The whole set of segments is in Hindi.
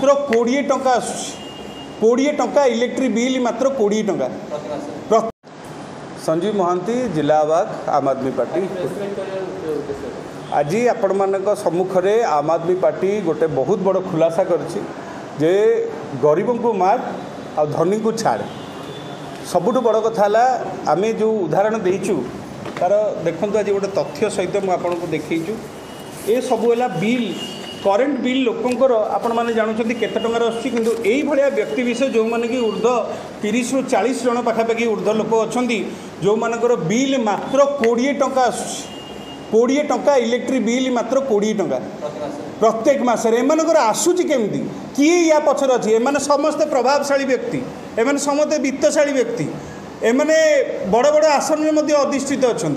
मात्र 20 टंका 20 टंका इलेक्ट्रिक बिल मात्र 20 टंका। संजीव महांती जिलाबाग आम आदमी पार्टी। आज आपण मान सम्मुखें आम आदमी पार्टी गोटे बहुत बड़ खुलासा करछि जे गरीबों को मार आ धनी को छाड़। सबुठ बड़ कथा आम जो उदाहरण देचु तार देखु आज गोटे तथ्य सहित मुझे देखु ये सब है बिल करेन्ट बिल लोकंर आपण मैंने जानते केते टंकार आसुच्छी किंतु यही भाया व्यक्ति विशेष जो मैंने कि ऊर्ध 30 ରୁ 40 जन पाखापाखि ऊर्ध लोक अच्छा जो मानकर बिल मात्र 20 टंका आसुच्छी 20 टंका इलेक्ट्रिक बिल मात्र 20 टंका प्रत्येक मसरे एमनकर आसूची केमती किए या पछर अच्छी एम समस्ते प्रभावशाली व्यक्ति एम समस्ते वित्तशाली व्यक्ति एमने बड़ बड़ आसन में अधिष्ठित अच्छा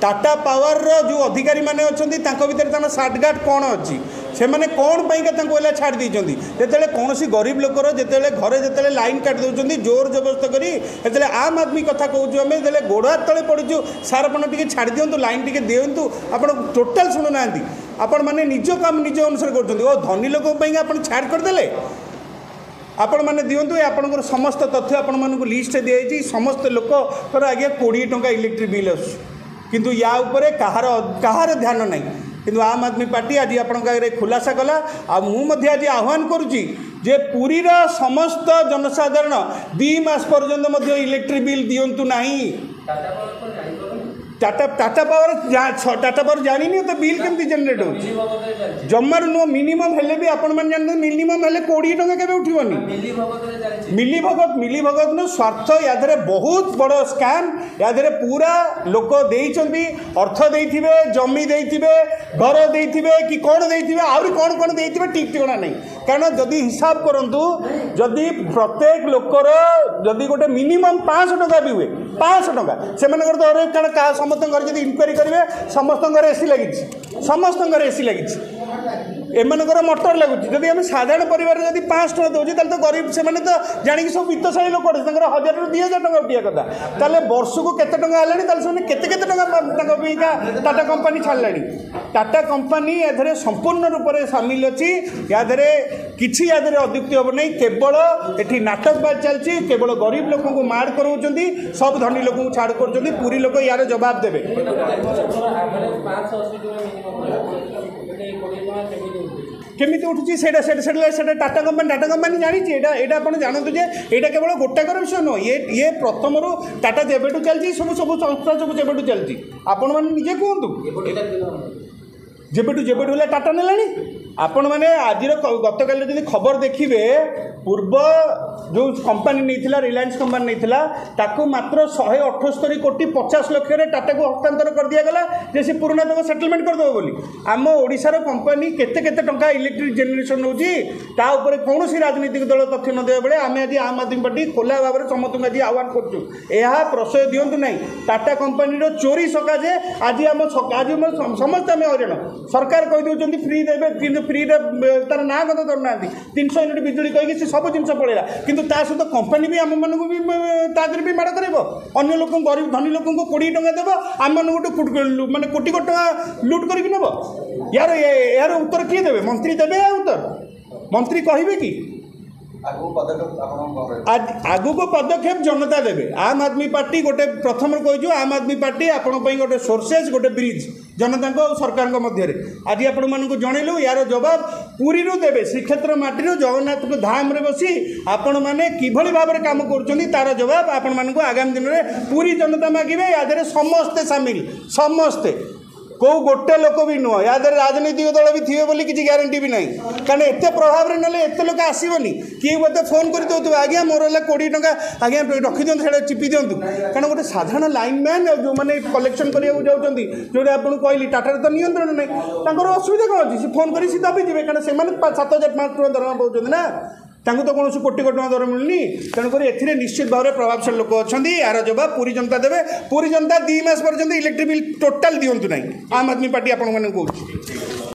टाटा पावर जो अधिकारी मैंने अच्छा भितर सार्टगार्ड कौन अच्छी से मैंने कौन पाइका छाड़ देते जिते कौन गरीब लोकर जिते घरे जिते लाइन काट दौरान जोर जबरदस्त करी आम आदमी कथा कहूँ आम जो गोड़ हाथ तले पड़ू सार आपड़ छाड़ दिंतु लाइन टी दिंतु आप टोटाल शुणुना आपण मैंने निज काम निज अनुसार कर धनी लोक छाड़ करदे आपण मैंने दिंतु आपंकर समस्त तथ्य आपण मानक लिस्ट दिखाई समस्त लोकर आज्ञा 20 टंका इलेक्ट्रिक बिल आसु या उपरे कहार ध्यान ना किंतु आम आदमी पार्टी आज आपण खुलासा कला आज आह्वान करुच्ची जे पुरीर समस्त जनसाधारण 2 मास पर्यंत इलेक्ट्रिक बिल दिंतु नहीं। टाटा पावर जानी तो बिल केमती जेनेट हो जमार नुह मिनिमम हेले भी आपण मैंने जानते मिनिमम हेले 20 टंका केबे उठिबनी मिली भगत न स्वार्थ या बहुत बड़ स्कैम या पूरा लोक देइचंती अर्थ देइथिबे जमी देइथिबे घर देइथिबे कि कौन देइथिबे आउरी कौन देइथिबे ठीक ठिकाना नहीं कारण जदि हिसाब करंतु जदि प्रत्येक लोकर जदि गोटे मिनिमम 500 टंका भी हुए 500 टंका से कारण क्या समस्त घर इनक्वारी करेंगे समस्त एसी लगी समस्त एसी लगी एमनकर मोटर लगुच जदि आम साधारण परिवार जब 500 टका दूसरे तो गरीब से तो जाणी सब वित्तशाली लोक 1000 ରୁ 2000 टका उठिया कथा ताले वर्ष को केते टका आलानी केते टका टाटा कंपनी छाड़लानी टाटा कंपनी या संपूर्ण रूप से सामिल अच्छी या किसी या अद्युक्ति हम नहीं केवल ये नाटकबाज चलती केवल गरीब लोक को मार कराउछंती सब धनी लोक को छाड़ कर पूरी लोक यार जवाब देवे केमिति उठुची टाटा कंपनी जानी आप जानते जे यहाँ केवल गोटाकर विषय नुह ये प्रथम टाटा जेबेठू चलती सब संस्था सब जेबेठू चलती आपण मैंने निजे कहतु जेबेठू टाटा नेलानी आपण मैंने आज गतकाल जब खबर देखिए पूर्व जो कंपनी नहीं रिलायंस कंपनी नहीं मात्र 178 कोटी 50 लाख टाटा को हस्तांतर कर दिगला जे से पुराना तक सेटलमेंट करदेव बोली आम ओडिशार कंपनी केते टंका इलेक्ट्रिक जेनेरेशन होता कौन राजनीतिक दल तथ्य न देवा बेले आम आज आम आदमी पार्टी खोला भाव में समस्त आज आह्वान करा प्रशय दिंतु ना टाटा कंपनी चोरी सकाशे आज आम समस्त आम हईराण सरकार कहीदे फ्री देवे फ्री तार ना कथा धरना 300 यूनिट बिजुली कहीकि सब जिन पड़ेगा किंतु ता सहित कंपनी भी आम मानक भी तादर भी माड़ कर अन्य लोक गरीब धनी लोक 20 टंका देव आम मान गोटे मानने कोटी टंका लुट करके नब यार उत्तर किए देवे मंत्री देवे उत्तर मंत्री कहे कि आगु को पदक्षेप जनता देवे आम आदमी पार्टी गोटे प्रथम कहूँ आम आदमी पार्टी आपण गोटे सोर्सेज गोटे ब्रिज जनता और सरकार मध्य आज आपण मानक जनइलु यार जवाब पूरी देवे श्रीक्षेत्र माटी जगन्नाथ धाम रे बसी आपण मैंने किभली भाव में काम कर तार जवाब आपण मानक आगामी दिन में पूरी जनता मागिबे या समस्ते सामिल समस्ते कौ गोटे लोक भी नुह या राजनीतिक दल भी थे बोली किसी ग्यारंटी भी नहीं कारण एत प्रभाव में ना एत लोक आसबनी किए मत फोन कर दे आज्ञा मोर 20 टंका आज्ञा रखी दिखाँ से चिपी दिंतु कारण गोटे साधारण लाइन मैन जो मैंने कलेक्शन करने जाऊँगी जो आपको कहली टाटा तो नियंत्रण नहीं असुविधा कौन अच्छी फोन कर दबीजे कारण से 7,500 टका दरमा पाँच ना तो कौन कोटी टका दर मिलनी तेणुक निश्चित भाव में प्रभावशाली लोक अच्छा यार जवाब पूरी जनता देवे पूरी जनता 2 मास पर्यंत इलेक्ट्रिक बिल टोटाल दिंतु ना आम आदमी पार्टी आपण मैंने कहूँ।